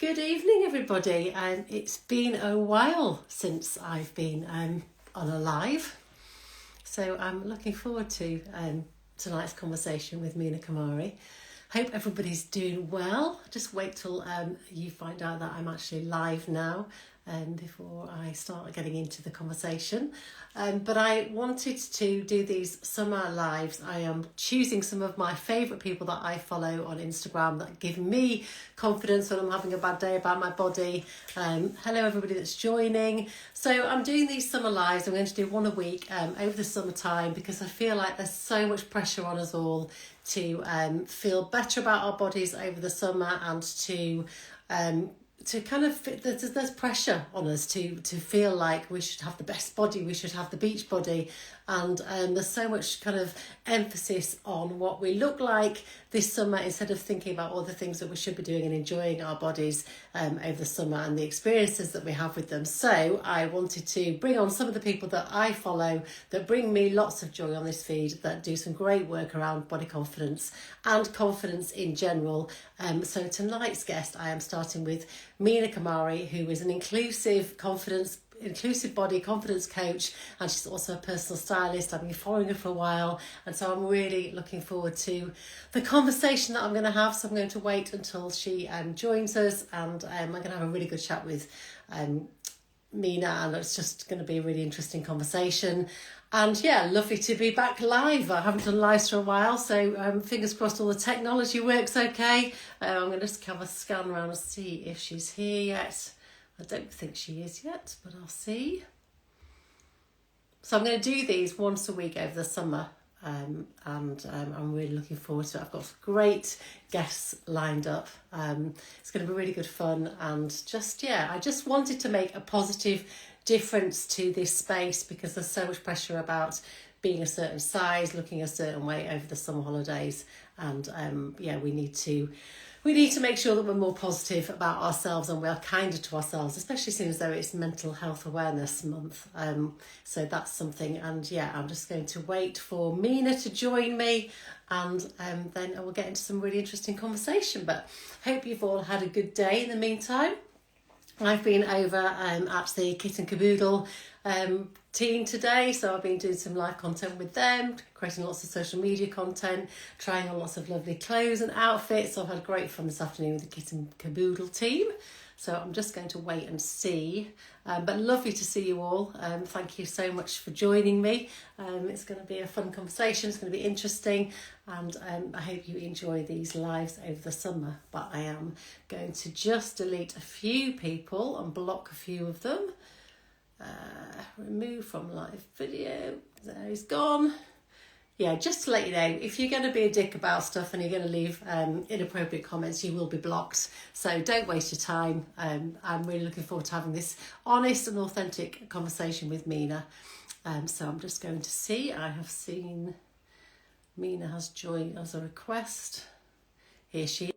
Good evening, everybody. It's been a while since I've been on a live, so I'm looking forward to tonight's conversation with Mina Kumari. Hope everybody's doing well. Just wait till you find out that I'm actually live now before I start getting into the conversation. But I wanted to do these summer lives. I am choosing some of my favourite people that I follow on Instagram that give me confidence when I'm having a bad day about my body. Hello everybody that's joining. So I'm doing these summer lives. I'm going to do one a week over the summertime because I feel like there's so much pressure on us all to feel better about our bodies over the summer and to kind of there's pressure on us to feel like we should have the best body, we should have the beach body, and there's so much kind of emphasis on what we look like this summer instead of thinking about all the things that we should be doing and enjoying our bodies over the summer and the experiences that we have with them. So I wanted to bring on some of the people that I follow that bring me lots of joy on this feed, that do some great work around body confidence and confidence in general. So tonight's guest, I am starting with Mina Kumari, who is an inclusive body confidence coach, and she's also a personal stylist. I've been following her for a while, and so I'm really looking forward to the conversation that I'm going to have. So I'm going to wait until she joins us, and I'm going to have a really good chat with Mina, and it's just going to be a really interesting conversation. And yeah, lovely to be back live. I haven't done lives for a while, so fingers crossed all the technology works okay. I'm going to just have a scan around and see if she's here yet. I don't think she is yet, but I'll see. So I'm going to do these once a week over the summer, and I'm really looking forward to it. I've got great guests lined up. It's going to be really good fun, and I just wanted to make a positive difference to this space because there's so much pressure about being a certain size, looking a certain way over the summer holidays, and we need to make sure that we're more positive about ourselves and we are kinder to ourselves, especially seeing as though it's Mental Health Awareness Month. So that's something. And yeah, I'm just going to wait for Mina to join me, and then I will get into some really interesting conversation. But hope you've all had a good day in the meantime. I've been over at the Kit and Caboodle team today, so I've been doing some live content with them, creating lots of social media content, trying on lots of lovely clothes and outfits. So I've had great fun this afternoon with the Kit and Caboodle team. So I'm just going to wait and see. But lovely to see you all. Thank you so much for joining me. It's going to be a fun conversation. It's going to be interesting. And I hope you enjoy these lives over the summer. But I am going to just delete a few people and block a few of them. Remove from live video. There he's gone. Yeah, just to let you know, if you're going to be a dick about stuff and you're going to leave inappropriate comments, you will be blocked. So don't waste your time. I'm really looking forward to having this honest and authentic conversation with Mina. So I'm just going to see. I have seen Mina has joined as a request. Here she is.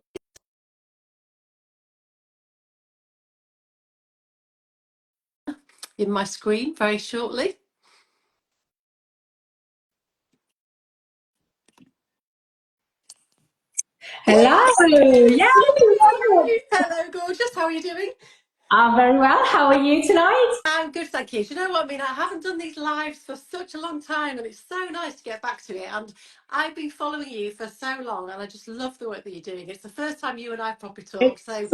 In my screen very shortly. Hello. Yeah. Hello, gorgeous. How are you doing? I'm very well. How are you tonight? I'm good, thank you. Do you know what I mean? I haven't done these lives for such a long time, and it's so nice to get back to it. And I've been following you for so long, and I just love the work that you're doing. It's the first time you and I properly talked, so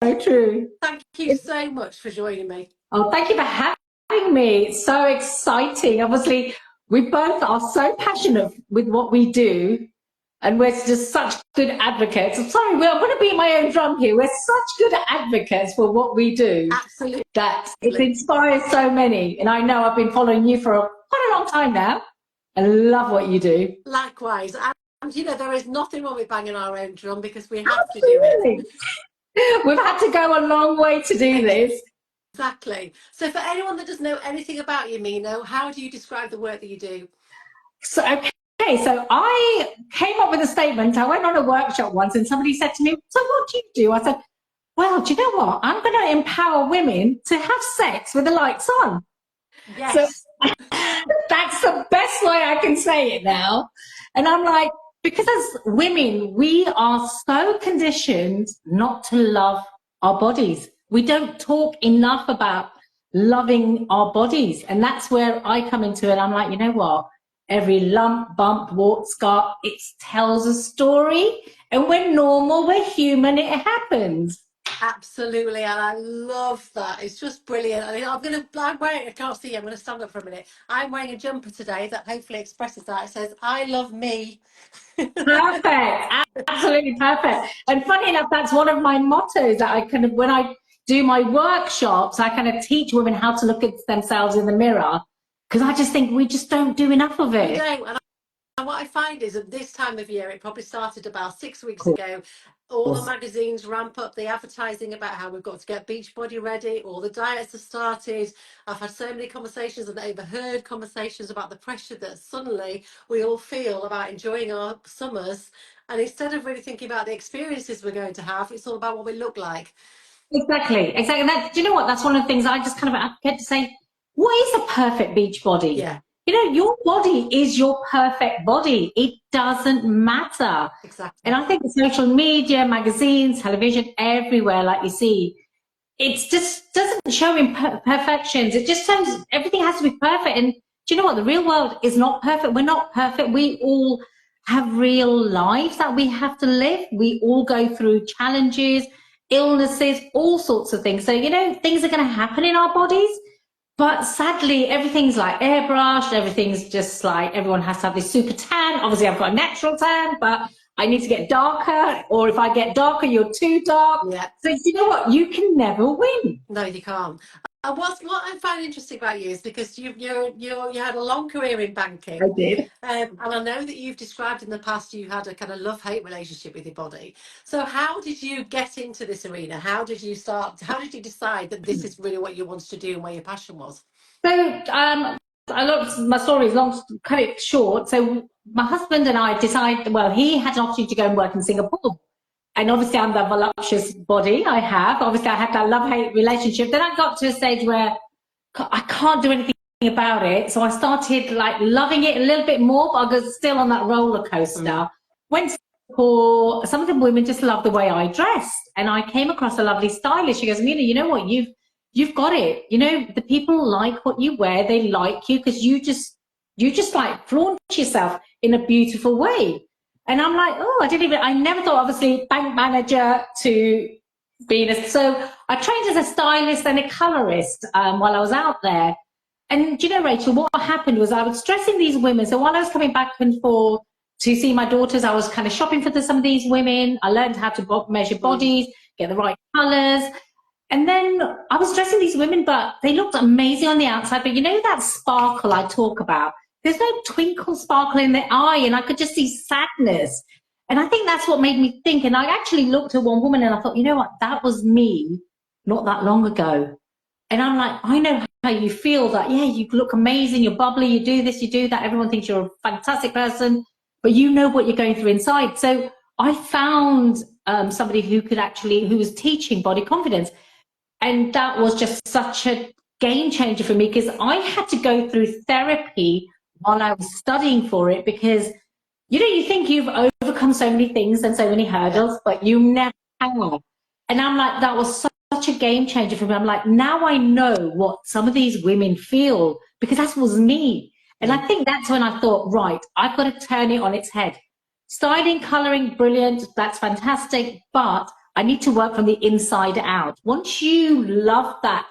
So true. thank you so much for joining me. Oh, thank you for having me. It's so exciting. Obviously, we both are so passionate with what we do, and we're just such good advocates. I'm sorry, I'm going to beat my own drum here. We're such good advocates for what we do. Absolutely. That it inspires so many. And I know I've been following you for quite a long time now. I love what you do. Likewise. And you know, there is nothing wrong with banging our own drum because we have to do it. We've had to go a long way to do this. Exactly. So for anyone that doesn't know anything about you, Mina, how do you describe the work that you do? So, so I came up with a statement. I went on a workshop once and somebody said to me, so what do you do? I said, well, do you know what? I'm going to empower women to have sex with the lights on. Yes. So that's the best way I can say it now. And I'm like, because as women, we are so conditioned not to love our bodies. We don't talk enough about loving our bodies. And that's where I come into it. I'm like, you know what? Every lump, bump, wart, scar, it tells a story. And we're normal, we're human, it happens. Absolutely, and I love that. It's just brilliant. I mean, I'm wearing, I can't see, I'm going to stand up for a minute. I'm wearing a jumper today that hopefully expresses that. It says, I love me. Perfect. Absolutely perfect. And funny enough, that's one of my mottos that I kind of, when I do my workshops, I kind of teach women how to look at themselves in the mirror, because I just think we just don't do enough of it. We don't. And what I find is at this time of year, it probably started about 6 weeks ago, all the magazines ramp up the advertising about how we've got to get Beachbody ready, all the diets have started. I've had so many conversations and overheard conversations about the pressure that suddenly we all feel about enjoying our summers. And instead of really thinking about the experiences we're going to have, it's all about what we look like. Exactly, exactly. That, do you know what? That's one of the things I just kind of advocate to say, what is a perfect beach body? Yeah. You know, your body is your perfect body. It doesn't matter. Exactly. And I think the social media, magazines, television, everywhere, like you see, it just doesn't show imperfections. It just shows everything has to be perfect. And do you know what? The real world is not perfect. We're not perfect. We all have real lives that we have to live. We all go through challenges, illnesses, all sorts of things. So, you know, things are going to happen in our bodies. But sadly, everything's like airbrushed. Everything's just like everyone has to have this super tan. Obviously, I've got a natural tan, but I need to get darker. Or if I get darker, you're too dark. Yeah. So you know what? You can never win. No, you can't. What I find interesting about you is because you had a long career in banking. I did. And I know that you've described in the past you had a kind of love-hate relationship with your body. So how did you get into this arena? How did you decide that this is really what you wanted to do and where your passion was? So I looked, my story is long, cut it short. So my husband and I decided, well, he had an opportunity to go and work in Singapore. And obviously I'm the voluptuous body I have. Obviously I had that love-hate relationship. Then I got to a stage where I can't do anything about it. So I started like loving it a little bit more, but I was still on that roller coaster. Went for some of the women just love the way I dressed. And I came across a lovely stylist. She goes, Mina, you know what? You've got it. You know, the people like what you wear. They like you because you just like flaunt yourself in a beautiful way. And I'm like, oh, I never thought, obviously, bank manager to being so I trained as a stylist and a colorist while I was out there. And you know, Rachel, what happened was I was dressing these women. So while I was coming back and forth to see my daughters, I was kind of shopping for some of these women. I learned how to measure bodies, get the right colors. And then I was dressing these women, but they looked amazing on the outside. But you know that sparkle I talk about? There's no twinkle, sparkle in their eye, and I could just see sadness. And I think that's what made me think. And I actually looked at one woman and I thought, you know what? That was me not that long ago. And I'm like, I know how you feel that, yeah, you look amazing, you're bubbly, you do this, you do that. Everyone thinks you're a fantastic person, but you know what you're going through inside. So I found somebody who was teaching body confidence. And that was just such a game changer for me because I had to go through therapy while I was studying for it because, you know, you think you've overcome so many things and so many hurdles, but you never have. And I'm like, that was such a game changer for me. I'm like, now I know what some of these women feel because that was me. And I think that's when I thought, right, I've got to turn it on its head. Styling, coloring, brilliant. That's fantastic. But I need to work from the inside out. Once you love that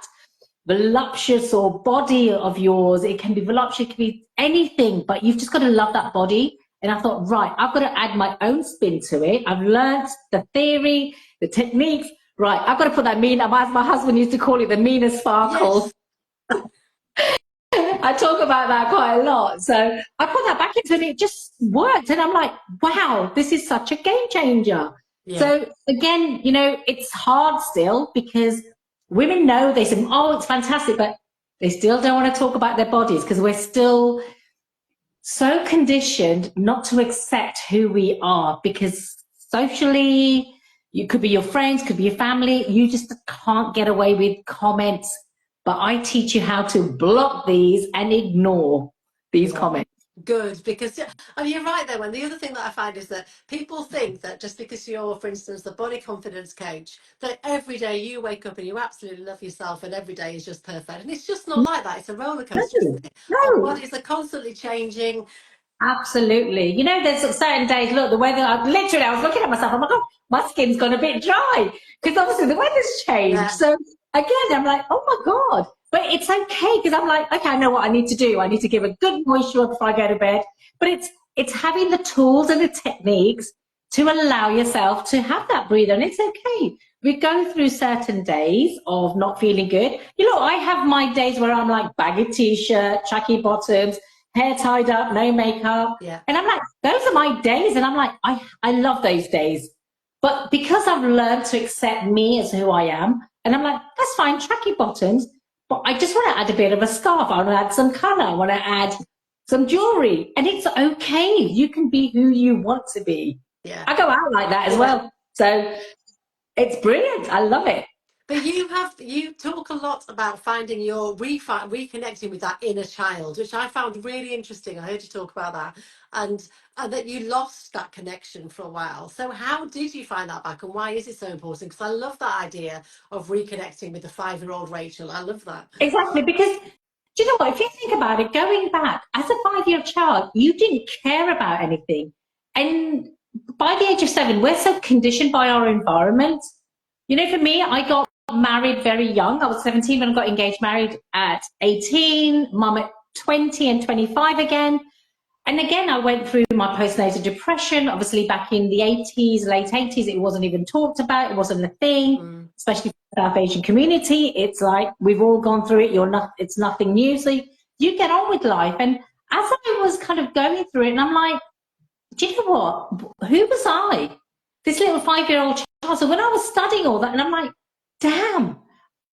voluptuous or body of yours, it can be voluptuous, it can be anything, but you've just got to love that body. And I thought, right, I've got to add my own spin to it. I've learned the theory, the techniques. Right, I've got to put that Mina, as my husband used to call it, the Mina sparkle. Yes. I talk about that quite a lot. So I put that back into it and it just worked. And I'm like, wow, this is such a game changer. Yeah. So again, you know, it's hard still because women know, they say, oh, it's fantastic, but they still don't want to talk about their bodies because we're still so conditioned not to accept who we are because socially, you could be your friends, could be your family, you just can't get away with comments. But I teach you how to block these and ignore these comments. Good, because you're right there. When the other thing that I find is that people think that just because you're, for instance, the body confidence coach, that every day you wake up and you absolutely love yourself and every day is just perfect. And it's just not like that. It's a roller coaster, No, isn't it? Our no. bodies are constantly changing. Absolutely. You know, there's certain days, look, the weather, literally, I was looking at myself, I'm like, oh, my skin's gone a bit dry because obviously the weather's changed. Yeah, So again, I'm like, oh my God. But it's okay because I'm like, okay, I know what I need to do. I need to give a good moisture before I go to bed. But it's having the tools and the techniques to allow yourself to have that breather. And it's okay. We go through certain days of not feeling good. You know, I have my days where I'm like baggy t-shirt, tracky bottoms, hair tied up, no makeup. yeah, And I'm like, those are my days. And I'm like, I love those days. But because I've learned to accept me as who I am, and I'm like, that's fine, tracky bottoms, but I just want to add a bit of a scarf. I want to add some colour. I want to add some jewelry. And it's okay. You can be who you want to be. yeah, I go out like that as yeah. well. So it's brilliant. I love it. But you talk a lot about finding your reconnecting with that inner child, which I found really interesting. I heard you talk about that, and that you lost that connection for a while. So how did you find that back, and why is it so important? Because I love that idea of reconnecting with the 5-year-old Rachel. I love that. Exactly. Because do you know what? If you think about it, going back as a 5-year child, you didn't care about anything. And by the age of 7, we're so conditioned by our environment. You know, for me, I got married very young. I was 17 when I got engaged, married at 18, mum at 20 and 25 again. And again, I went through my postnatal depression. Obviously, back in the 80s, late 80s, it wasn't even talked about. It wasn't a thing, Mm, especially for the South Asian community. It's like we've all gone through it. You're not. It's nothing new. So you get on with life. And as I was kind of going through it, and I'm like, do you know what? Who was I? This little 5-year-old child. So when I was studying all that, and I'm like, damn,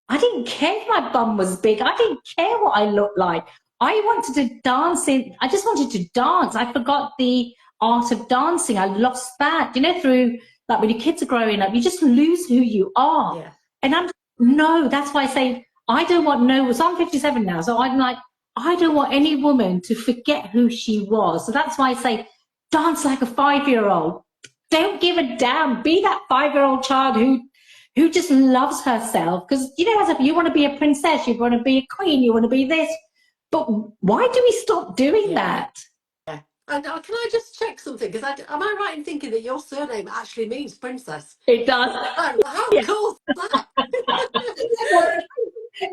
I didn't care if my bum was big. I didn't care what I looked like. I wanted to dance I just wanted to dance. I forgot the art of dancing. I lost that. You know, through like when your kids are growing up, you just lose who you are. yeah, And no, that's why I say I don't want no, so I'm 57 now. So I'm like, I don't want any woman to forget who she was. So that's why I say dance like a 5-year-old. Don't give a damn. Be that 5-year-old child who just loves herself. Because, you know, as if you want to be a princess, you want to be a queen, you want to be this. But why do we stop doing yeah, that? yeah. And can I just check something? Because am I right in thinking that your surname actually means princess? It does. How Yeah. cool is that?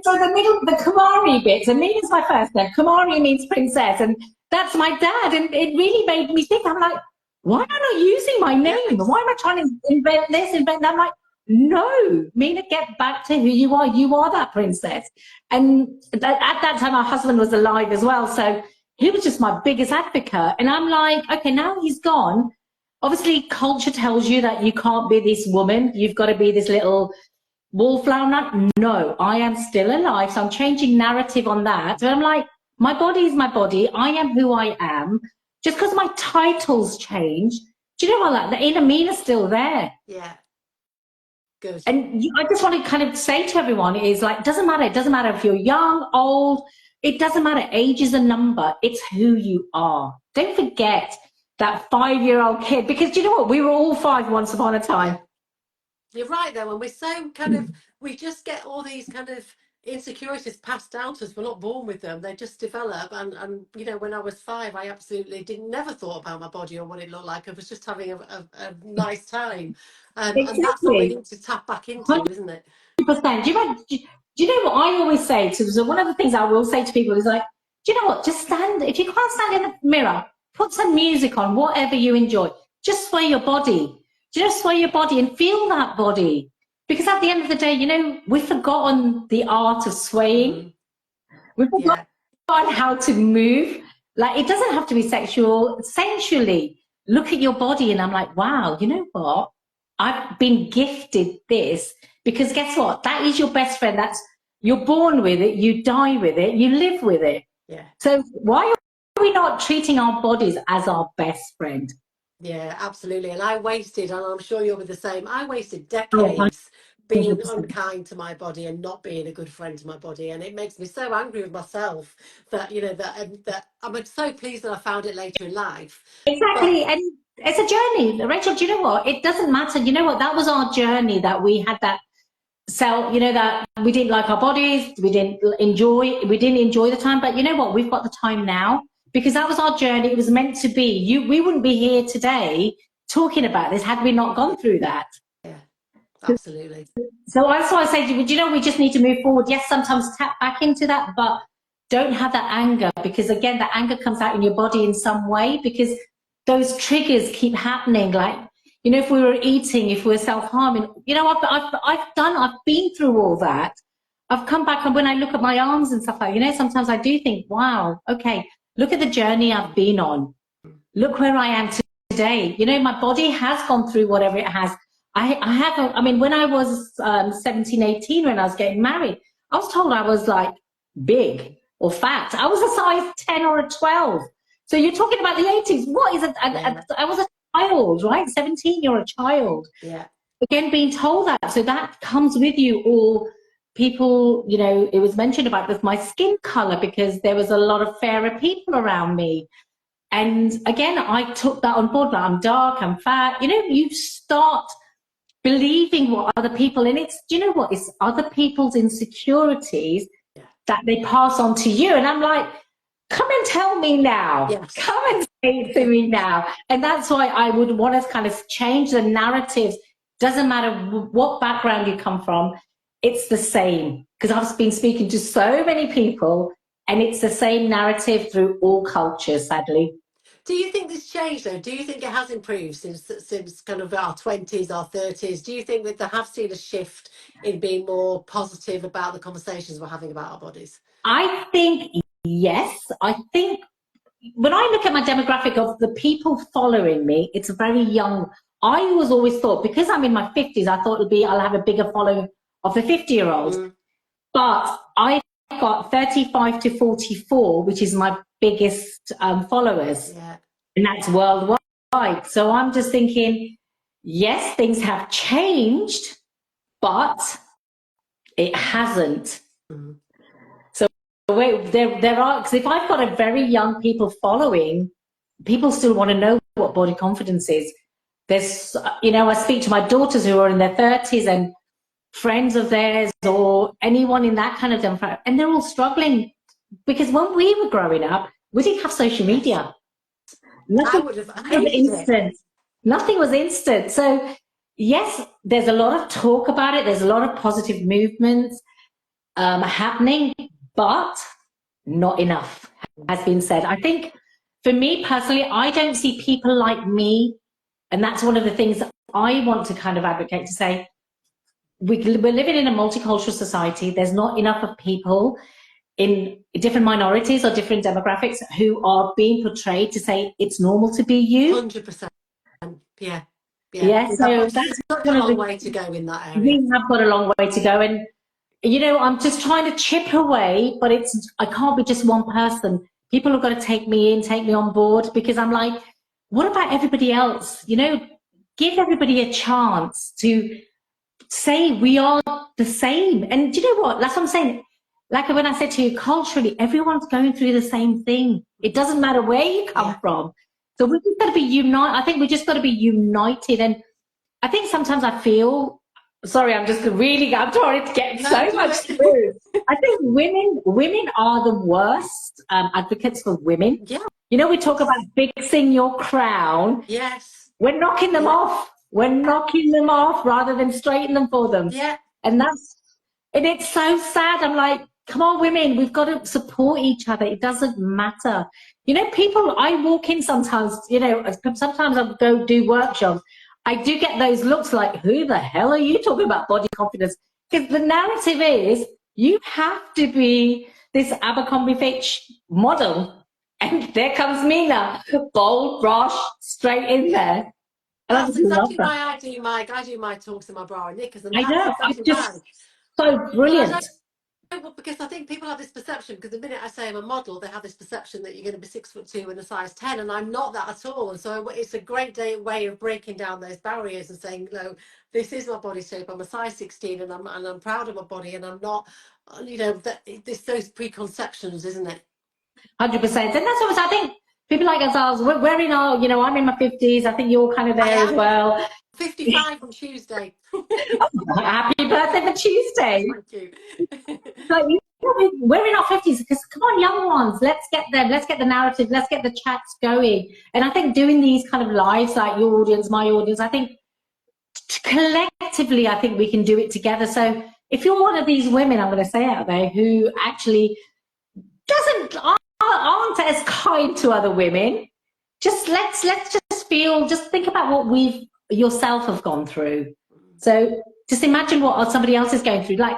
So the middle, the Kumari bit, so Mina's my first name. Kumari means princess, and that's my dad. And it really made me think. I'm like, why am I not using my name? Yes. Why am I trying to invent this, invent that? I'm like, no, Mina, get back to who you are. You are that princess. And at that time, my husband was alive as well, so he was just my biggest advocate. And I'm like, okay, now he's gone. Obviously, culture tells you that you can't be this woman. You've got to be this little wallflower nut. No, I am still alive. So I'm changing narrative on that. So I'm like, my body is my body. I am who I am. Just because my titles change, do you know what? The inner me is still there. Yeah. Good. And I just want to kind of say to everyone is like, it doesn't matter. It doesn't matter if you're young, old. It doesn't matter. Age is a number. It's who you are. Don't forget that 5-year-old kid, because do you know what? We were all 5 once upon a Yeah. time. You're right though, and we're so kind of we just get all these kind of insecurities passed down to us. We're not born with them; they just develop. And you know, when I was 5, I absolutely didn't never thought about my body or what it looked like. I was just having a nice time, and that's what we Exactly. need to tap back into, isn't it? 100%. Do you know what I always say to, so one of the things I will say to people is like, do you know what? Just stand, if you can't stand in the mirror, put some music on, whatever you enjoy. Just sway your body. Just sway your body and feel that body. Because at the end of the day, you know, we've forgotten the art of swaying. Mm, We've yeah, forgotten how to move. Like, it doesn't have to be sexual. Sensually, look at your body and I'm like, wow, you know what? I've been gifted this because guess what? That is your best friend. That's you're born with it, you die with it, you live with it. yeah. So why are we not treating our bodies as our best friend? Yeah, absolutely. And I wasted, and I'm sure you'll be the same, I wasted Oh, decades being 100%. unkind to my body and not being a good friend to my body, and it makes me so angry with myself that that I'm so pleased that I found it later in life. But Exactly. And it's a journey. Rachel, do you know what? It doesn't matter. You know what? That was our journey, that we had that self, that we didn't like our bodies, we didn't enjoy the time. But you know what? We've got the time now because that was our journey. It was meant to be. We wouldn't be here today talking about this had we not gone through that. yeah, absolutely. So that's why I say, we just need to move forward. Yes, sometimes tap back into that, but don't have that anger, because again, that anger comes out in your body in some way because those triggers keep happening. Like, if we were eating, if we were self-harming, I've been through all that. I've come back, and when I look at my arms and stuff like, sometimes I do think, wow, okay, look at the journey I've been on. Look where I am today. My body has gone through whatever it has. I mean, when I was 17, 18, when I was getting married, I was told I was like big or fat. I was a size 10 or a 12. So you're talking about the 80s. What is it? I was a child, right? 17, you're a child. Yeah. Again, being told that. So that comes with you. Or people, it was mentioned about with my skin color, because there was a lot of fairer people around me. And again, I took that on board. Like, I'm dark, I'm fat. You start believing what other people, and it's, it's other people's insecurities that they pass on to you. And I'm like, come and tell me now. Yes. Come and say it to me now. And that's why I would want to kind of change the narratives. Doesn't matter what background you come from, it's the same. Because I've been speaking to so many people, and it's the same narrative through all cultures, sadly. Do you think this changed though? Do you think it has improved since kind of our 20s, our 30s? Do you think that they have seen a shift in being more positive about the conversations we're having about our bodies? I think yes. I think when I look at my demographic of the people following me, it's very young. I was always thought, because I'm in my 50s, I thought I'll have a bigger following of the 50-year-olds. But I got 35 to 44, which is my biggest followers. Yeah. And that's worldwide. So I'm just thinking, yes, things have changed, but it hasn't. So there are, because if I've got a very young people following, people still want to know what body confidence is. There's, I speak to my daughters who are in their 30s and friends of theirs or anyone in that kind of demographic, and they're all struggling because when we were growing up, we didn't have social media. Nothing was instant. Nothing was instant. So yes, there's a lot of talk about it. There's a lot of positive movements happening, but not enough has been said. I think for me personally, I don't see people like me. And that's one of the things that I want to kind of advocate, to say, we're living in a multicultural society. There's not enough of people in different minorities or different demographics who are being portrayed to say it's normal to be you. 100%. Yeah. Yeah. So that's such a long way to go in that area. We have got a long way to go. And, I'm just trying to chip away, but I can't be just one person. People have got to take me in, take me on board, because I'm like, what about everybody else? Give everybody a chance to say we are the same. And do you know what? That's what I'm saying. Like when I said to you, culturally, everyone's going through the same thing. It doesn't matter where you come from. So we just got to be united. I think we just got to be united. And I think sometimes I feel, sorry, I'm trying to get so much through. I think women are the worst advocates for women. Yeah. We talk about fixing your crown. Yes. We're knocking them off. We're knocking them off rather than straighten them for them. Yeah. And it's so sad. I'm like, come on, women, we've got to support each other. It doesn't matter. People, I walk in sometimes, sometimes I go do workshops. I do get those looks like, who the hell are you talking about body confidence? Because the narrative is, you have to be this Abercrombie Fitch model. And there comes Mina, bold, brush, straight in there. That's exactly why I do my talks in my bra and knickers. And I know, exactly it's just so brilliant. because I think people have this perception, because the minute I say I'm a model, they have this perception that you're going to be 6'2" and a size 10, and I'm not that at all. And so it's a great way of breaking down those barriers and saying, no, this is my body shape. I'm a size 16, and I'm proud of my body, and I'm not, that it's those preconceptions, isn't it? 100%. And that's what I think people like ourselves, we're in our, I'm in my 50s. I think you're kind of there as well. 55 on Tuesday. Happy birthday for Tuesday. Thank you. So, we're in our 50s because, come on, young ones, let's get them, let's get the narrative, let's get the chats going. And I think doing these kind of lives, like your audience, my audience, I think collectively, I think we can do it together. So if you're one of these women, I'm going to say out there, who actually aren't as kind to other women, let's just think about what we yourself have gone through. So just imagine what somebody else is going through. Like,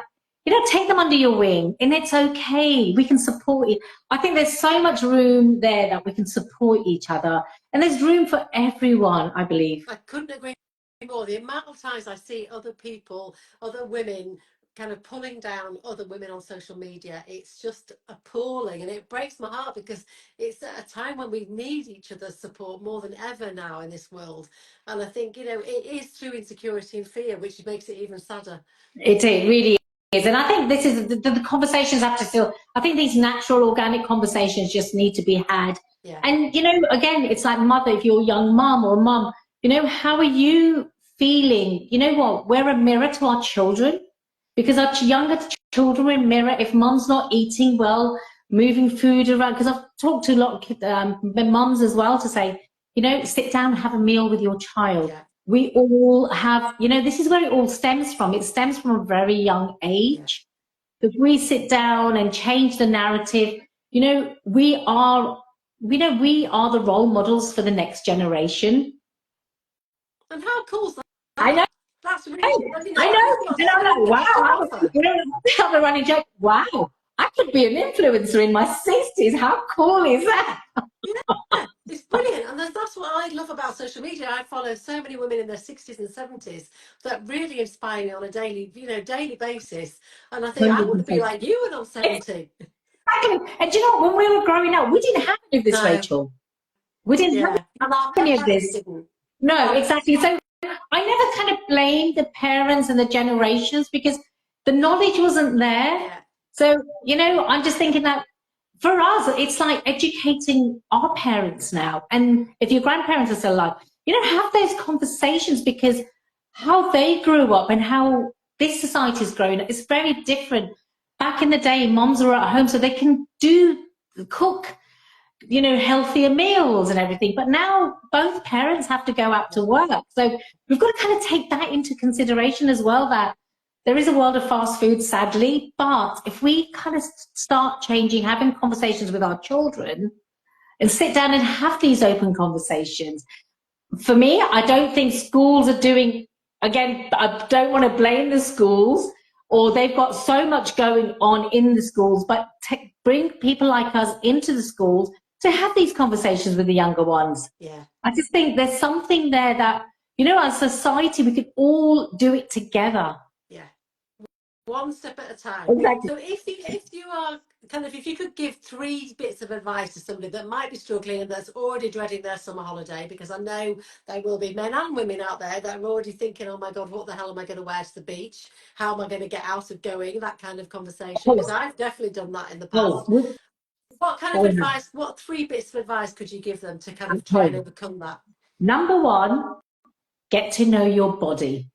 take them under your wing, and it's okay. We can support you. I think there's so much room there that we can support each other, and there's room for everyone, I believe. I couldn't agree more. The amount of times I see other people, other women, kind of pulling down other women on social media, it's just appalling, and it breaks my heart, because it's at a time when we need each other's support more than ever now in this world. And I think, it is through insecurity and fear, which makes it even sadder. It really is. And I think this is the conversations have to still, I think these natural organic conversations just need to be had. Yeah. And again, it's like mother, if you're a young mum or a mum, how are you feeling? You know what, we're a mirror to our children, because our younger children are a mirror. If mum's not eating well, moving food around, because I've talked to a lot of mums as well, to say, sit down and have a meal with your child. Yeah. We all have, this is where it all stems from. It stems from a very young age. Yeah. If we sit down and change the narrative, we are the role models for the next generation. And how cool is that? I know. That's really, I know. And I'm like, wow. Have a running joke. Wow, I could be an influencer in my 60s. How cool is that? Yeah, it's brilliant. And that's what I love about social media. I follow so many women in their 60s and 70s that really inspire me on a daily basis. And I think 100%. I want to be like you when I'm 70. Exactly. And do you know, when we were growing up, we didn't have any of this, Rachel. We didn't have any of this. No, exactly. So I never kind of blame the parents and the generations, because the knowledge wasn't there. Yeah. So, I'm just thinking that for us, it's like educating our parents now. And if your grandparents are still alive, have those conversations, because how they grew up and how this society's grown up is very different. Back in the day, moms were at home so they can cook, healthier meals and everything. But now both parents have to go out to work. So we've got to kind of take that into consideration as well, that there is a world of fast food, sadly. But if we kind of start changing, having conversations with our children and sit down and have these open conversations. For me, I don't think schools are doing, again, I don't want to blame the schools, or they've got so much going on in the schools, but bring people like us into the schools to have these conversations with the younger ones. Yeah. I just think there's something there that, as a society, we could all do it together. Yeah. One step at a time. Exactly. So if you are if you could give 3 bits of advice to somebody that might be struggling and that's already dreading their summer holiday, because I know there will be men and women out there that are already thinking, oh my God, what the hell am I going to wear to the beach? How am I going to get out of going? That kind of conversation, because I've definitely done that in the past. What kind of advice, what 3 bits of advice could you give them to kind of try and overcome that? Number 1, get to know your body.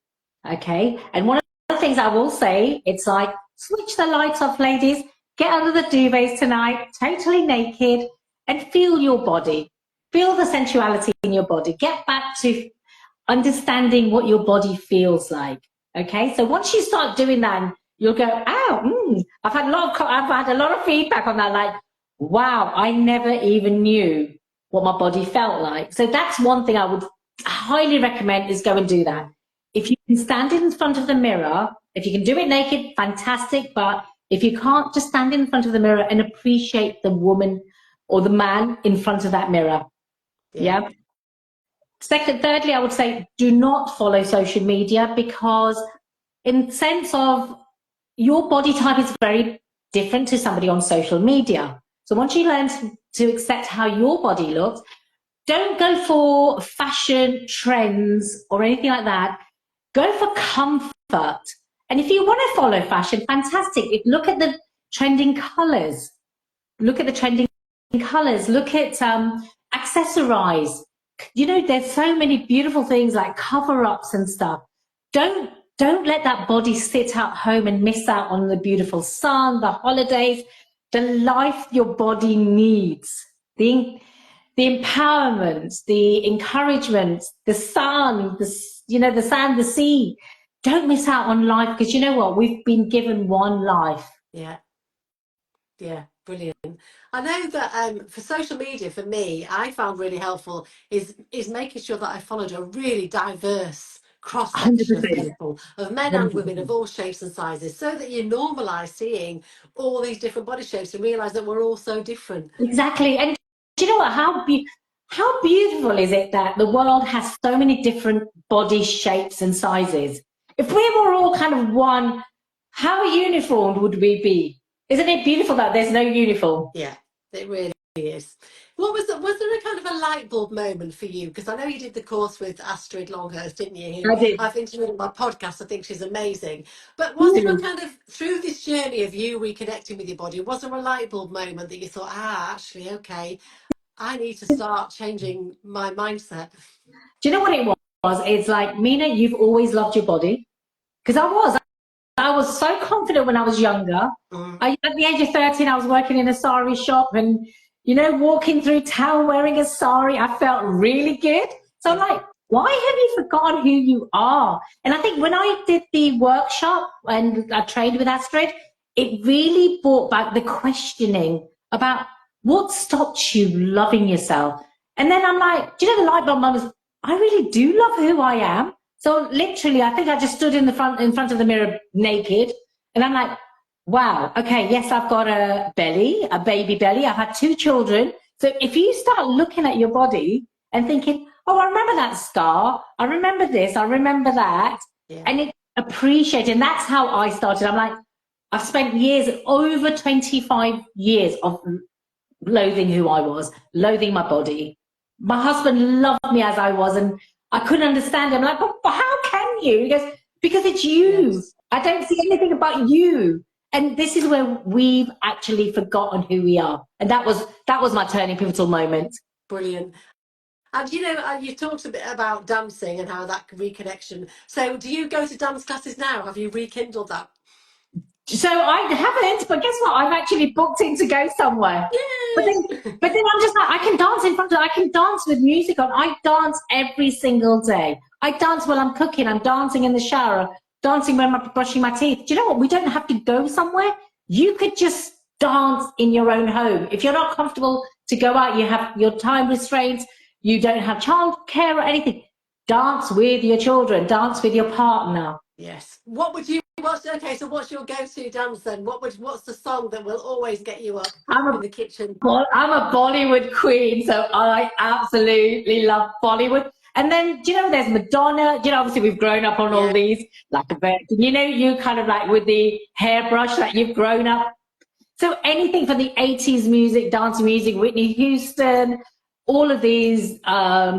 Okay. And one of the things I will say, it's like, switch the lights off, ladies, get under the duvets tonight, totally naked, and feel your body. Feel the sensuality in your body. Get back to understanding what your body feels like. Okay. So once you start doing that, you'll go, oh, I've had a lot of feedback on that. Like, wow, I never even knew what my body felt like. So that's one thing I would highly recommend, is go and do that. If you can stand in front of the mirror, if you can do it naked, fantastic. But if you can't, just stand in front of the mirror and appreciate the woman or the man in front of that mirror. Yeah. Thirdly, I would say, do not follow social media, because in sense of your body type is very different to somebody on social media. So once you learn to accept how your body looks, don't go for fashion trends or anything like that. Go for comfort. And if you want to follow fashion, fantastic. Look at the trending colors. Look at the trending colors. Look at accessorize. You know, there's so many beautiful things like cover-ups and stuff. Don't let that body sit at home and miss out on the beautiful sun, the holidays, the life your body needs. The empowerment, the encouragement, the sun, the sand, the sea. Don't miss out on life, because you know what? We've been given one life. Yeah. Yeah, brilliant. I know that for social media, for me, I found really helpful is making sure that I followed a really diverse cross section of 100%. people, of men and women 100%. of all shapes and sizes, so that you normalise seeing all these different body shapes and realise that we're all so different. Exactly. And do you know what? How beautiful is it that the world has so many different body shapes and sizes? If we were all kind of one, how uniformed would we be? Isn't it beautiful that there's no uniform? Yeah, it really is. Was there a kind of a light bulb moment for you? Because I know you did the course with Astrid Longhurst, didn't you? Who I did. I've interviewed on my podcast. I think she's amazing. But was there a kind of, through this journey of you reconnecting with your body, was there a light bulb moment that you thought, actually, okay, I need to start changing my mindset? Do you know what it was? It's like, Mina, you've always loved your body. Because I was so confident when I was younger. At the age of 13, I was working in a sari shop and, walking through town wearing a sari, I felt really good. So I'm like, why have you forgotten who you are? And I think when I did the workshop and I trained with Astrid, it really brought back the questioning about what stopped you loving yourself. And then I'm like, do you know, the light bulb moment was, I really do love who I am. So literally, I think I just stood in front of the mirror naked, and I'm like, wow, okay, yes, I've got a belly, a baby belly. I've had 2 children. So if you start looking at your body and thinking, oh, I remember that scar, I remember this, I remember that, and it appreciate, and that's how I started. I'm like, I've spent years, over 25 years of loathing who I was, loathing my body. My husband loved me as I was, and I couldn't understand him. I'm like, but how can you? He goes, because it's you. Yes. I don't see anything about you. And this is where we've actually forgotten who we are. And that was my turning pivotal moment. Brilliant. And you talked a bit about dancing and how that reconnection. So do you go to dance classes now? Have you rekindled that? So I haven't, but guess what? I've actually booked in to go somewhere. But then I'm just like, I can dance in front of, I can dance with music on. I dance every single day. I dance while I'm cooking. I'm dancing in the shower, dancing when I'm brushing my teeth. Do you know what? We don't have to go somewhere. You could just dance in your own home. If you're not comfortable to go out, you have your time restraints, you don't have childcare or anything. Dance with your children, dance with your partner. Yes. What's your go-to dance then? What's the song that will always get you up in the kitchen? I'm a Bollywood queen, so I absolutely love Bollywood. And then, there's Madonna. Obviously we've grown up on all these, like a bit. You kind of like with the hairbrush, like you've grown up. So anything from the 80s music, dance music, Whitney Houston, all of these,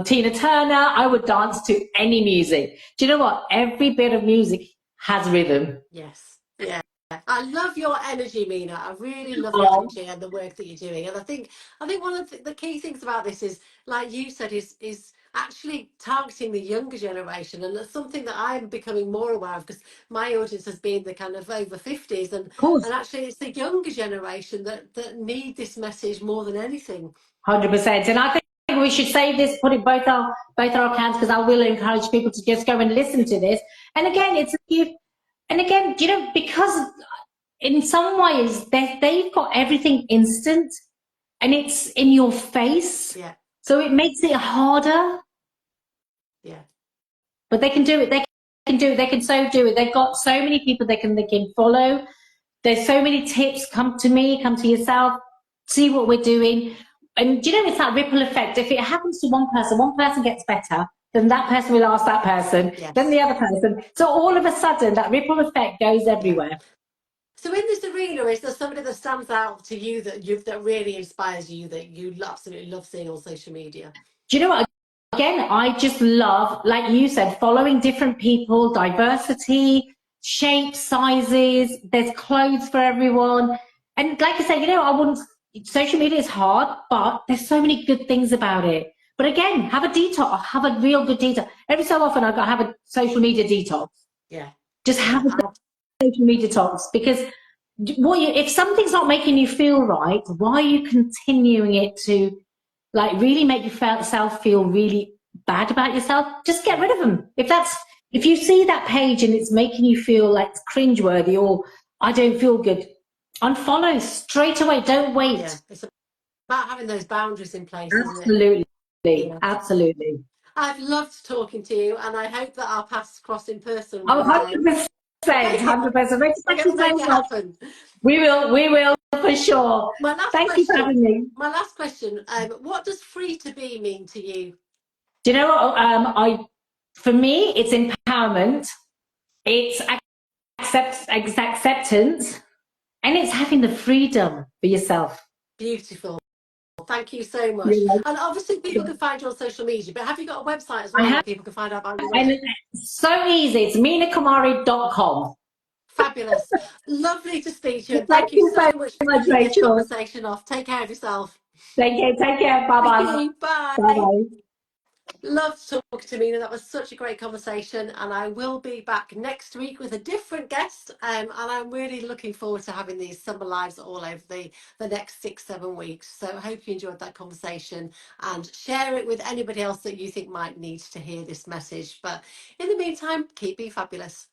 Tina Turner, I would dance to any music. Do you know what? Every bit of music has rhythm. Yes. Yeah. I love your energy, Mina. I really love your energy and the work that you're doing. And I think one of the key things about this is, like you said, is actually targeting the younger generation. And that's something that I'm becoming more aware of, because my audience has been the kind of over 50s. And actually it's the younger generation that need this message more than anything. 100%. And I think we should save this, put it both our accounts, because I will encourage people to just go and listen to this. And again, it's a gift. And again, because in some ways they've got everything instant and it's in your face. Yeah. So it makes it harder. Yeah. But they can do it. They can do it. They can so do it. They've got so many people they can follow. There's so many tips. Come to me, come to yourself, see what we're doing. And it's that ripple effect. If it happens to one person gets better, then that person will ask that person, then the other person. So all of a sudden, that ripple effect goes everywhere. So in this arena, is there somebody that stands out to you that really inspires you, that you absolutely love seeing on social media? Do you know what? Again, I just love, like you said, following different people, diversity, shapes, sizes, there's clothes for everyone. And like I said, I wouldn't, social media is hard, but there's so many good things about it. But again, have a detox, have a real good detox. Every so often I've got to have a social media detox. Yeah. Just have Yeah. a social media detox, because if something's not making you feel right, why are you continuing it to like really make yourself feel really bad about yourself? Just get rid of them. If you see that page and it's making you feel like cringeworthy or I don't feel good, unfollow straight away. Don't wait. Yeah. It's about having those boundaries in place, isn't it? Absolutely. Yeah. Absolutely. I've loved talking to you, and I hope that our paths cross in person Oh, one day. 100%. 100%. We're Thank going you to make so it much. happen. We will for sure. My last Thank you for having question. me. My last question. What does free to be mean to you? Do you know what? For me, it's empowerment. It's acceptance, and it's having the freedom for yourself. Beautiful. Thank you so much. You know? And obviously, people can find you on social media, but have you got a website as I well where have, people can find out about your and work? it's so easy. It's minakumari.com. Fabulous. Lovely to speak to you, and Thank thank you you so so much for much, kicking this Rachel. conversation off. Take care of yourself. Take care. Bye Thank bye. you. Bye Bye. bye. Love talking to Mina. That was such a great conversation, and I will be back next week with a different guest. And I'm really looking forward to having these summer lives all over the next 6-7 weeks. So I hope you enjoyed that conversation, and share it with anybody else that you think might need to hear this message. But in the meantime, keep being fabulous.